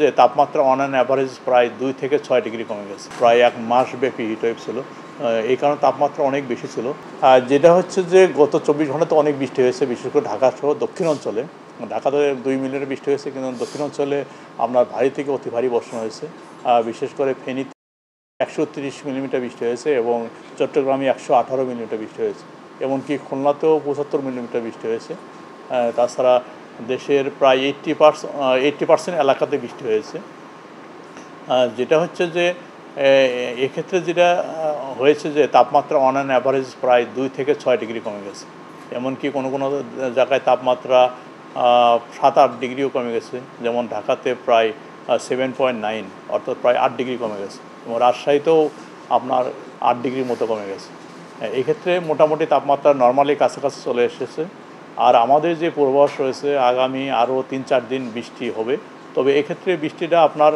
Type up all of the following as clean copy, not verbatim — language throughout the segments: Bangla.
যে তাপমাত্রা অন অ্যান অ্যাভারেজ প্রায় 2 থেকে 6 ডিগ্রি কমে গেছে। প্রায় 1 মাসব্যাপী হিটওয়েভ ছিল। এই কারণে তাপমাত্রা অনেক বেশি ছিল। আর যেটা হচ্ছে যে গত 24 ঘন্টাতে অনেক বৃষ্টি হয়েছে, বিশেষ করে ঢাকাসহ দক্ষিণ অঞ্চলে। ঢাকাতে 2 মিলিমিটার বৃষ্টি হয়েছে, কিন্তু দক্ষিণ অঞ্চলে আপনার ভারী থেকে অতি ভারী বর্ষণ হয়েছে। বিশেষ করে ফেনীতে 130 মিলিমিটার বৃষ্টি হয়েছে এবং চট্টগ্রামে 118 মিলিমিটার বৃষ্টি হয়েছে। এমনকি খুলনাতেও 75 মিলিমিটার বৃষ্টি হয়েছে। তাছাড়া দেশের প্রায় 80% এলাকাতে বৃষ্টি হয়েছে। যেটা হচ্ছে যে এক্ষেত্রে যেটা হয়েছে যে তাপমাত্রা অন অ্যান অ্যাভারেজ প্রায় 2 থেকে 6 ডিগ্রি কমে গেছে। এমনকি কোনো কোনো জায়গায় তাপমাত্রা 7-8 ডিগ্রিও কমে গেছে। যেমন ঢাকাতে প্রায় 7.9, অর্থাৎ প্রায় 8 ডিগ্রি কমে গেছে, এবং রাজশাহীতেও আপনার 8 ডিগ্রির মতো কমে গেছে। এক্ষেত্রে মোটামুটি তাপমাত্রা নর্মালি কাছাকাছি চলে এসেছে। আর আমাদের যে পূর্বাভাস রয়েছে আগামী আরও 3-4 দিন বৃষ্টি হবে। তবে এক্ষেত্রে বৃষ্টিটা আপনার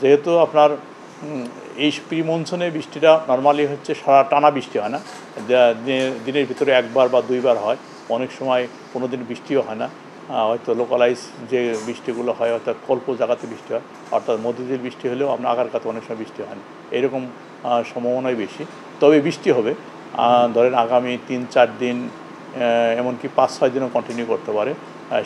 যেহেতু আপনার এই প্রি মনসুনে বৃষ্টিটা নর্মালি হচ্ছে সারা টানা বৃষ্টি হয় না, দিনের ভিতরে একবার বা দুইবার হয়। অনেক সময় কোনো দিন বৃষ্টিও হয় না, হয়তো লোকালাইজ যে বৃষ্টিগুলো হয় অর্থাৎ অল্প জায়গাতে বৃষ্টি হয়, অর্থাৎ মধ্যদিন বৃষ্টি হলেও আপনার আগারকাতে অনেক সময় বৃষ্টি হয় না, এরকম সম্ভাবনাই বেশি। তবে বৃষ্টি হবে, ধরেন আগামী 3-4 দিন, এমনকি 5-6 দিনও কন্টিনিউ করতে পারে।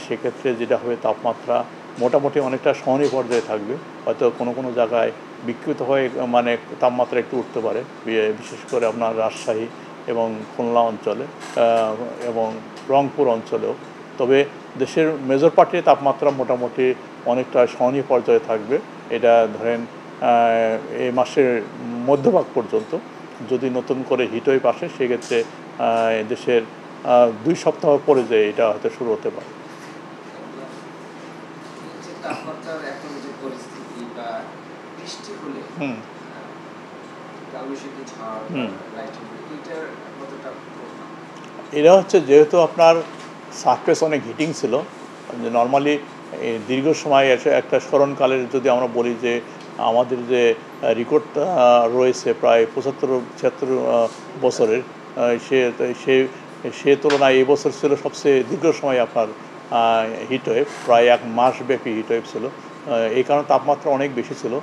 সেক্ষেত্রে যেটা হবে তাপমাত্রা মোটামুটি অনেকটা সহনীয় পর্যায়ে থাকবে। হয়তো কোনো কোনো জায়গায় বিক্ষিপ্ত হয়ে মানে তাপমাত্রা একটু উঠতে পারে, বিশেষ করে আপনার রাজশাহী এবং খুলনা অঞ্চলে এবং রংপুর অঞ্চলেও। তবে দেশের মেজর পার্টির তাপমাত্রা মোটামুটি অনেকটা সহনীয় পর্যায়ে থাকবে। এটা ধরেন এই মাসের মধ্যভাগ পর্যন্ত। যদি নতুন করে হিটওয়েভ আসে সেক্ষেত্রে দেশের 2 সপ্তাহ পরে যে এটা হয়তো শুরু হতে পারে। এরা হচ্ছে যেহেতু আপনার সারফেস অনেক হিটিং ছিল, যে নর্মালি দীর্ঘ সময় একটা স্মরণকালের যদি আমরা বলি যে আমাদের যে রেকর্ডটা রয়েছে প্রায় 75-76 বছরের, সে তুলনায় এই বছর ছিল সবচেয়ে দীর্ঘ সময় আপনার হিটওয়েভ, প্রায় 1 মাসব্যাপী হিটওয়েভ ছিল। এই কারণে তাপমাত্রা অনেক বেশি ছিল।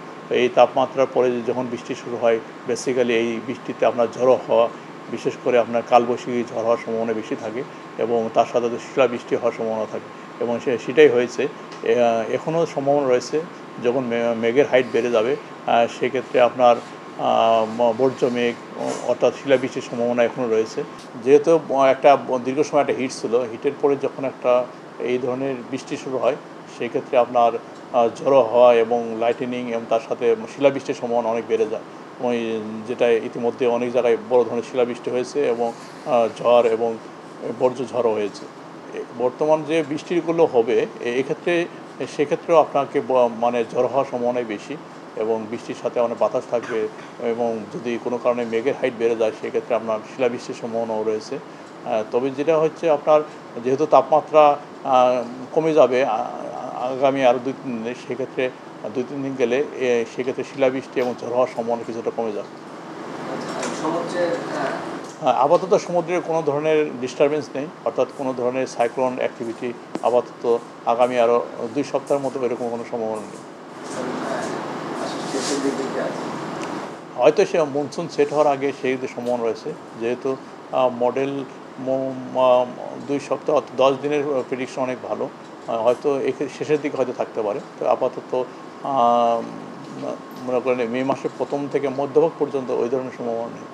এই তাপমাত্রার পরে যখন বৃষ্টি শুরু হয়, বেসিক্যালি এই বৃষ্টিতে আপনার ঝড়ো হওয়া, বিশেষ করে আপনার কালবৈশাখী ঝড় হওয়ার সম্ভাবনা বেশি থাকে, এবং তার সাথে শিলাবৃষ্টি হওয়ার সম্ভাবনা থাকে, এবং সেটাই হয়েছে। এখনও সম্ভাবনা রয়েছে যখন মেঘের হাইট বেড়ে যাবে, সেক্ষেত্রে আপনার বর্জ্য মেঘ অর্থাৎ শিলাবৃষ্টির সম্ভাবনা এখনও রয়েছে। যেহেতু একটা দীর্ঘ সময় একটা হিট ছিল, হিটের পরে যখন একটা এই ধরনের বৃষ্টি শুরু হয়, সেক্ষেত্রে আপনার ঝড়ো হওয়া এবং লাইটেনিং এবং তার সাথে শিলাবৃষ্টির সম্ভাবনা অনেক বেড়ে যায়। ওই যেটা ইতিমধ্যে অনেক জায়গায় বড় ধরনের শিলাবৃষ্টি হয়েছে এবং ঝড় এবং বর্জ্য ঝড়ও হয়েছে। বর্তমান যে বৃষ্টিগুলো হবে এক্ষেত্রে সেক্ষেত্রেও আপনাকে মানে ঝড় হওয়ার সম্ভাবনাই বেশি, এবং বৃষ্টির সাথে অনেক বাতাস থাকবে, এবং যদি কোনো কারণে মেঘের হাইট বেড়ে যায় সেক্ষেত্রে আপনার শিলাবৃষ্টির সম্ভাবনাও রয়েছে। তবে যেটা হচ্ছে আপনার যেহেতু তাপমাত্রা কমে যাবে আগামী আরও 2-3 দিনে, সেক্ষেত্রে 2-3 দিন গেলে সেক্ষেত্রে শিলাবৃষ্টি এবং ঝড় হওয়ার সম্ভাবনা কিছুটা কমে যাবে। আপাতত সমুদ্রের কোনো ধরনের ডিস্টারবেন্স নেই, অর্থাৎ কোনো ধরনের সাইক্লোন অ্যাক্টিভিটি আপাতত আগামী আরও 2 সপ্তাহের মতো এরকম কোনো সম্ভাবনা নেই। হয়তো সে মনসুন সেট হওয়ার আগে সেই সম্ভাবনা রয়েছে, যেহেতু মডেল 2 সপ্তাহ 10 দিনের প্রেডিকশন অনেক ভালো, হয়তো শেষের দিকে হয়তো থাকতে পারে। তো আপাতত মনে করেন মে মাসের প্রথম থেকে মধ্যভাগ পর্যন্ত ওই ধরনের সম্ভাবনা নেই।